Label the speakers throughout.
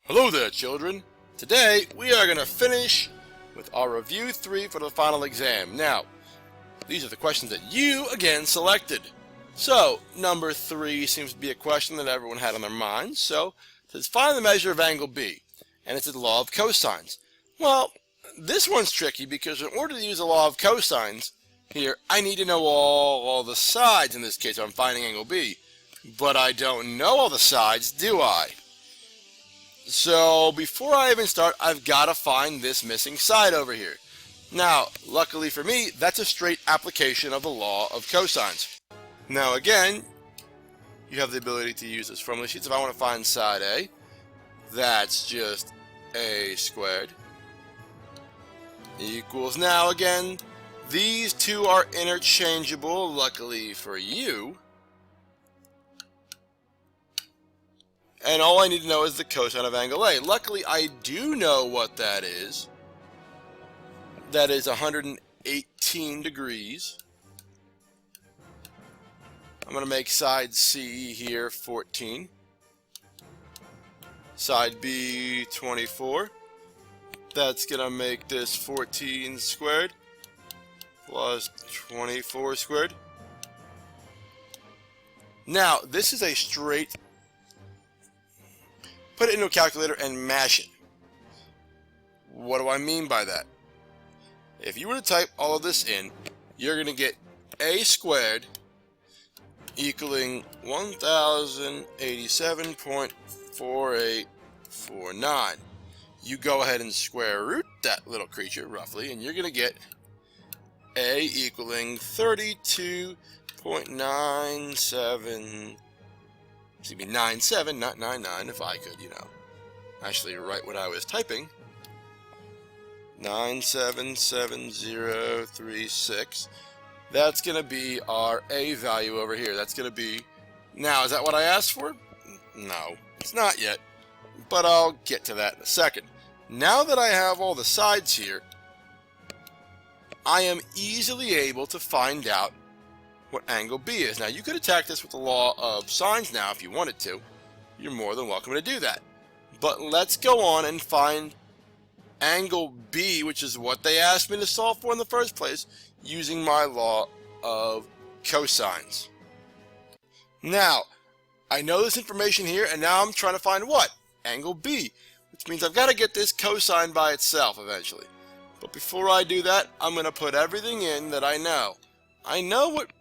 Speaker 1: Hello there, children. Today we are going to finish with our review 3 for the final exam. Now, these are the questions that you again selected. So, number 3 seems to be a question that everyone had on their mind. So, it says find the measure of angle B, and it's the law of cosines. Well, this one's tricky because in order to use the law of cosines here, I need to know all the sides in this case. I'm finding angle B, but I don't know all the sides, do I? So before I even start, I've got to find this missing side over here. Now, luckily for me, that's a straight application of the law of cosines. Now again, you have the ability to use this formula sheet. If I want to find side A, that's just A squared equals, now again, these two are interchangeable, luckily for you. And all I need to know is the cosine of angle A. Luckily, I do know what that is. That is 118 degrees. I'm going to make side C here 14. Side B 24. That's going to make this 14 squared plus 24 squared. Now, this is a straight. Put it into a calculator and mash it. What do I mean by that? If you were to type all of this in, you're going to get A squared equaling 1087.4849. You go ahead and square root that little creature roughly, and you're going to get A equaling 32.97. Excuse me, 97, not 99, if I could, actually write what I was typing. 977036. That's going to be our A value over here. That's going to be, now, is that what I asked for? No, it's not yet, but I'll get to that in a second. Now that I have all the sides here, I am easily able to find out what angle B is. Now, you could attack this with the law of sines now if you wanted to. You're more than welcome to do that. But let's go on and find angle B, which is what they asked me to solve for in the first place, using my law of cosines. Now, I know this information here, and now I'm trying to find what? Angle B, which means I've got to get this cosine by itself eventually. But before I do that, I'm going to put everything in that I know. I know what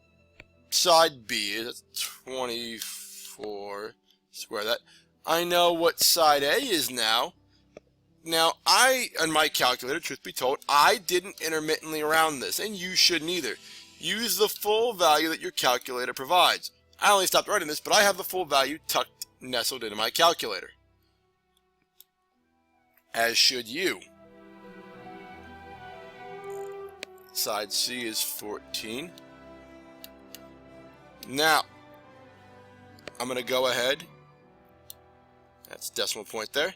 Speaker 1: side B is, 24 square that. I know what side A is now. Now, on my calculator, truth be told, I didn't intermittently round this, and you shouldn't either. Use the full value that your calculator provides. I only stopped writing this, but I have the full value nestled into my calculator. As should you. Side C is 14. Now, I'm going to go ahead. That's decimal point there.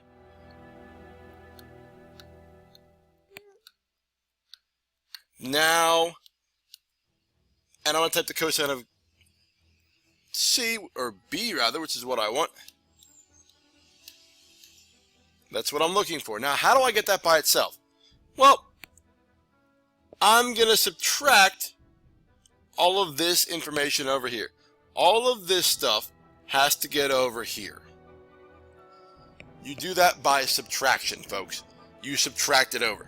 Speaker 1: Now, and I'm going to type the cosine of C, or B rather, which is what I want. That's what I'm looking for. Now, how do I get that by itself? Well, I'm going to subtract all of this information over here. All of this stuff has to get over here. You do that by subtraction, folks. You subtract it over.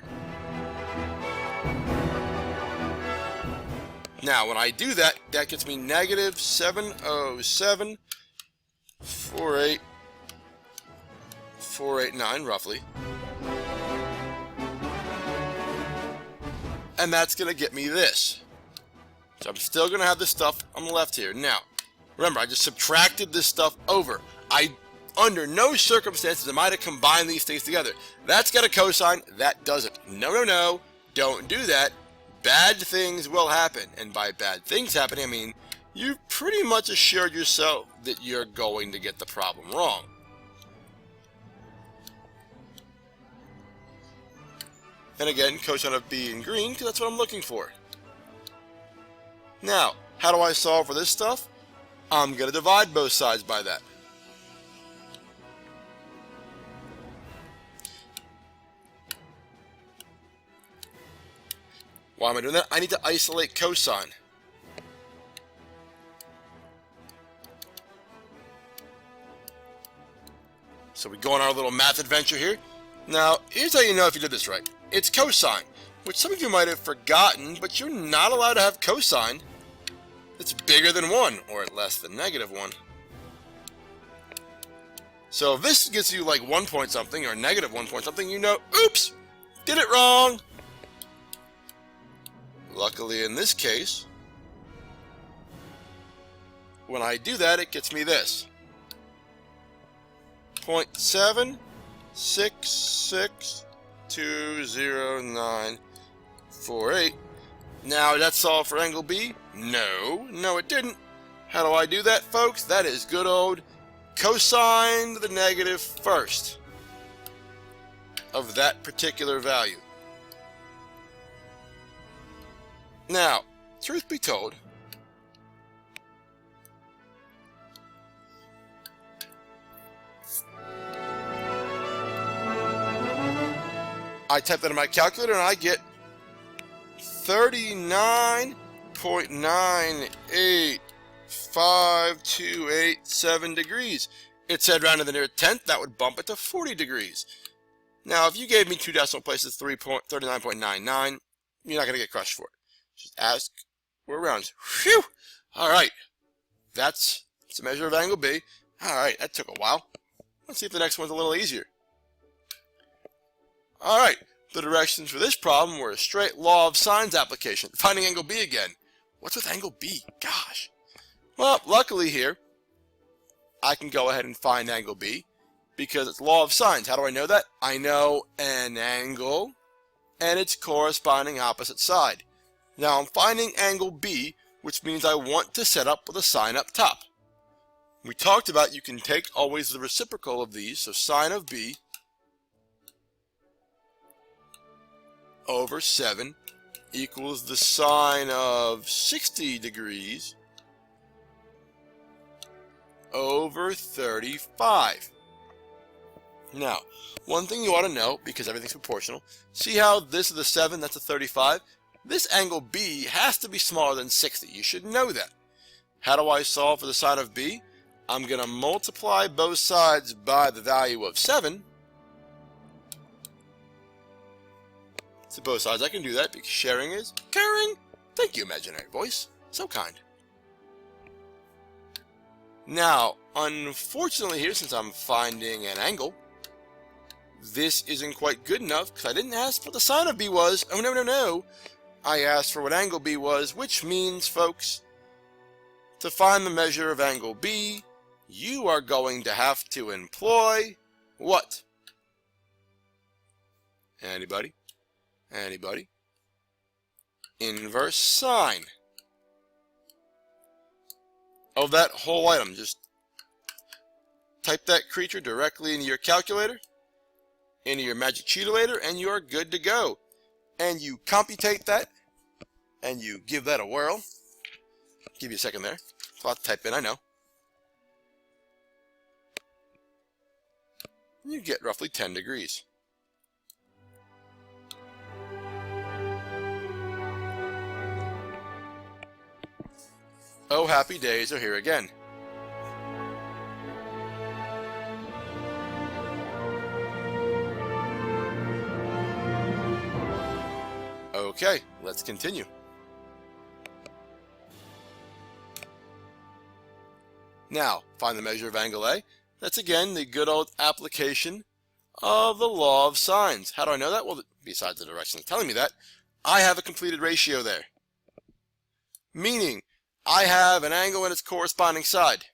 Speaker 1: Now, when I do that, that gets me negative 707.48489, roughly. And that's going to get me this. So I'm still going to have this stuff on the left here. Now, remember, I just subtracted this stuff over. Under no circumstances am I to combine these things together. That's got a cosine, that doesn't. No, don't do that. Bad things will happen. And by bad things happening, I mean, you've pretty much assured yourself that you're going to get the problem wrong. And again, cosine of B in green, because that's what I'm looking for. Now, how do I solve for this stuff? I'm going to divide both sides by that. Why am I doing that? I need to isolate cosine. So we go on our little math adventure here. Now, here's how you know if you did this right. It's cosine, which some of you might have forgotten, but you're not allowed to have cosine that's bigger than 1, or less than -1. So if this gives you like 1 point something, or -1 point something, you know, oops, did it wrong. Luckily in this case, when I do that, it gets me this. 0.76620948. Now, did that solve for angle B? No, it didn't. How do I do that, folks? That is good old cosine to the negative first of that particular value. Now, truth be told, I type that in my calculator and I get 39.98528.7 degrees. It said round to the nearest tenth, that would bump it to 40 degrees. Now, if you gave me 2 decimal places, 39.99, you're not going to get crushed for it. Just ask where rounds. Phew! Alright. That's a measure of angle B. Alright, that took a while. Let's see if the next one's a little easier. Alright, the directions for this problem were a straight law of sines application. Finding angle B again. What's with angle B? Gosh. Well, luckily here, I can go ahead and find angle B because it's law of sines. How do I know that? I know an angle and its corresponding opposite side. Now I'm finding angle B, which means I want to set up with a sine up top. We talked about you can take always the reciprocal of these, so sine of B over 7 equals the sine of 60 degrees over 35. Now, one thing you ought to know, because everything's proportional, see how this is a 7, that's a 35? This angle B has to be smaller than 60. You should know that. How do I solve for the sine of B? I'm going to multiply both sides by the value of 7. So both sides, I can do that because sharing is caring. Thank you, imaginary voice. So kind. Now, unfortunately here, since I'm finding an angle, this isn't quite good enough because I didn't ask what the sine of B was. Oh, no. I asked for what angle B was, which means, folks, to find the measure of angle B, you are going to have to employ what? Anybody? Inverse sine of that whole item. Just type that creature directly into your calculator, into your magic cheetalator, and you are good to go. And you computate that, and you give that a whirl. Give you a second there. It's a lot to type in, I know. You get roughly 10 degrees. Oh, happy days are here again. Okay, let's continue. Now, find the measure of angle A. That's again the good old application of the law of sines. How do I know that? Well, besides the directions telling me that, I have a completed ratio there. Meaning, I have an angle and its corresponding side.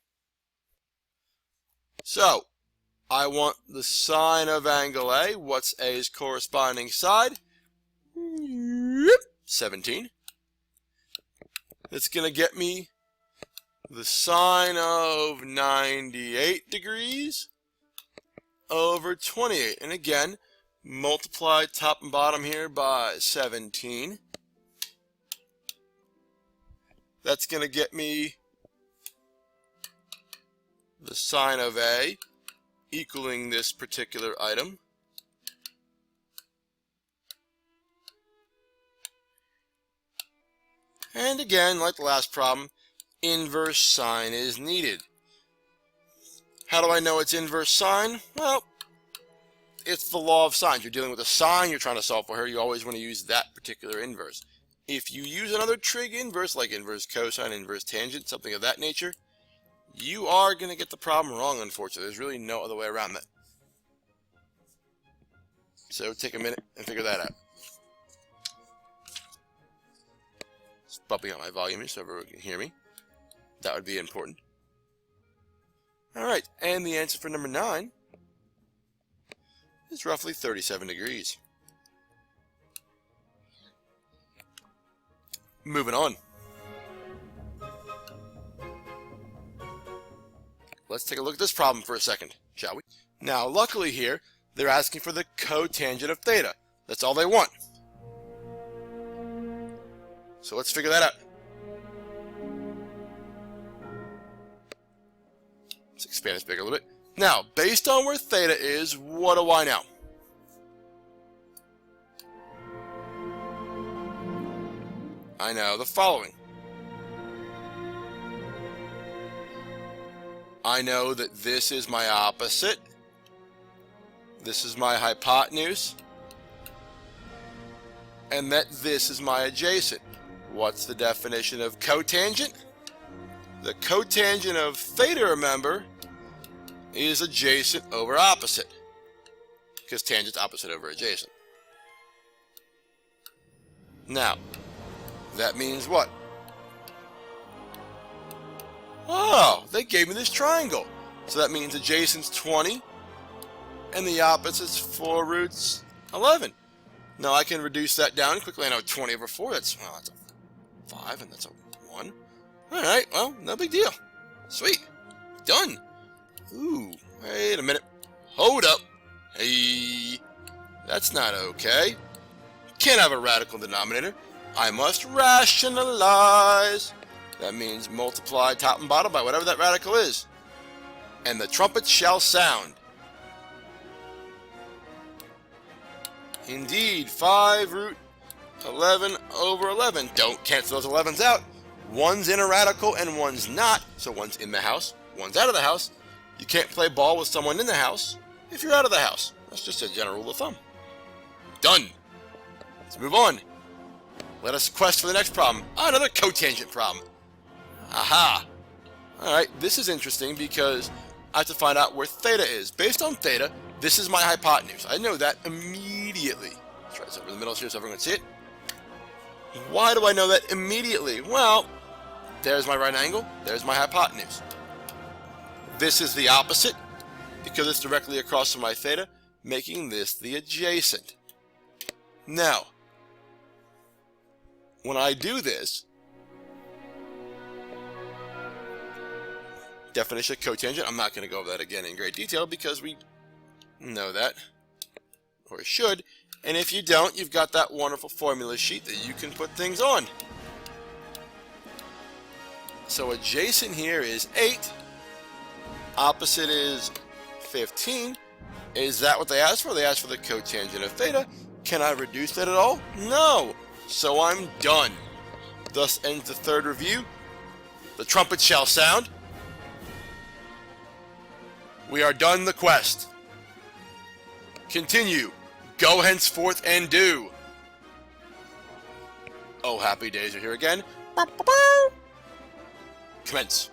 Speaker 1: So, I want the sine of angle A. What's A's corresponding side? 17. It's going to get me the sine of 98 degrees over 28. And again, multiply top and bottom here by 17. That's going to get me the sine of A equaling this particular item. And again, like the last problem, inverse sine is needed. How do I know it's inverse sine? Well, it's the law of sines. You're dealing with a sine you're trying to solve for here. You always want to use that particular inverse. If you use another trig inverse, like inverse cosine, inverse tangent, something of that nature, you are going to get the problem wrong, unfortunately. There's really no other way around that. So take a minute and figure that out. Just bumping up my volume here so everyone can hear me. That would be important. Alright, and the answer for number 9 is roughly 37 degrees. Moving on. Let's take a look at this problem for a second, shall we? Now, luckily here, they're asking for the cotangent of theta. That's all they want. So let's figure that out. Let's expand this bigger a little bit. Now, based on where theta is, what do I know? I know the following. I know that this is my opposite. This is my hypotenuse. And that this is my adjacent. What's the definition of cotangent? The cotangent of theta, remember, is adjacent over opposite. Because tangent's opposite over adjacent. Now, that means what? Oh, they gave me this triangle. So that means adjacent's 20, and the opposite's 4 roots 11. Now I can reduce that down quickly. I know 20 over 4, that's a 5, and that's a 1. Alright, well, no big deal. Sweet. Done. Ooh, wait a minute. Hold up. Hey, that's not okay. Can't have a radical denominator. I must rationalize. That means multiply top and bottom by whatever that radical is. And the trumpet shall sound. Indeed, 5 root 11 over 11. Don't cancel those 11s out. One's in a radical and one's not. So one's in the house, one's out of the house. You can't play ball with someone in the house if you're out of the house. That's just a general rule of thumb. Done. Let's move on. Let us quest for the next problem. Another cotangent problem. Aha. Alright, this is interesting because I have to find out where theta is. Based on theta, this is my hypotenuse. I know that immediately. Let's try this over the middle here so everyone can see it. Why do I know that immediately? Well, there's my right angle, there's my hypotenuse. This is the opposite because it's directly across from my theta, making this the adjacent. Now, when I do this, definition of cotangent, I'm not going to go over that again in great detail because we know that, or should, and if you don't, you've got that wonderful formula sheet that you can put things on. So adjacent here is 8, opposite is 15. Is that what they asked for? They asked for the cotangent of theta. Can I reduce that at all? No. So I'm done. Thus ends the third review. The trumpet shall sound. We are done the quest. Continue. Go henceforth and do. Oh, happy days are here again. Commence.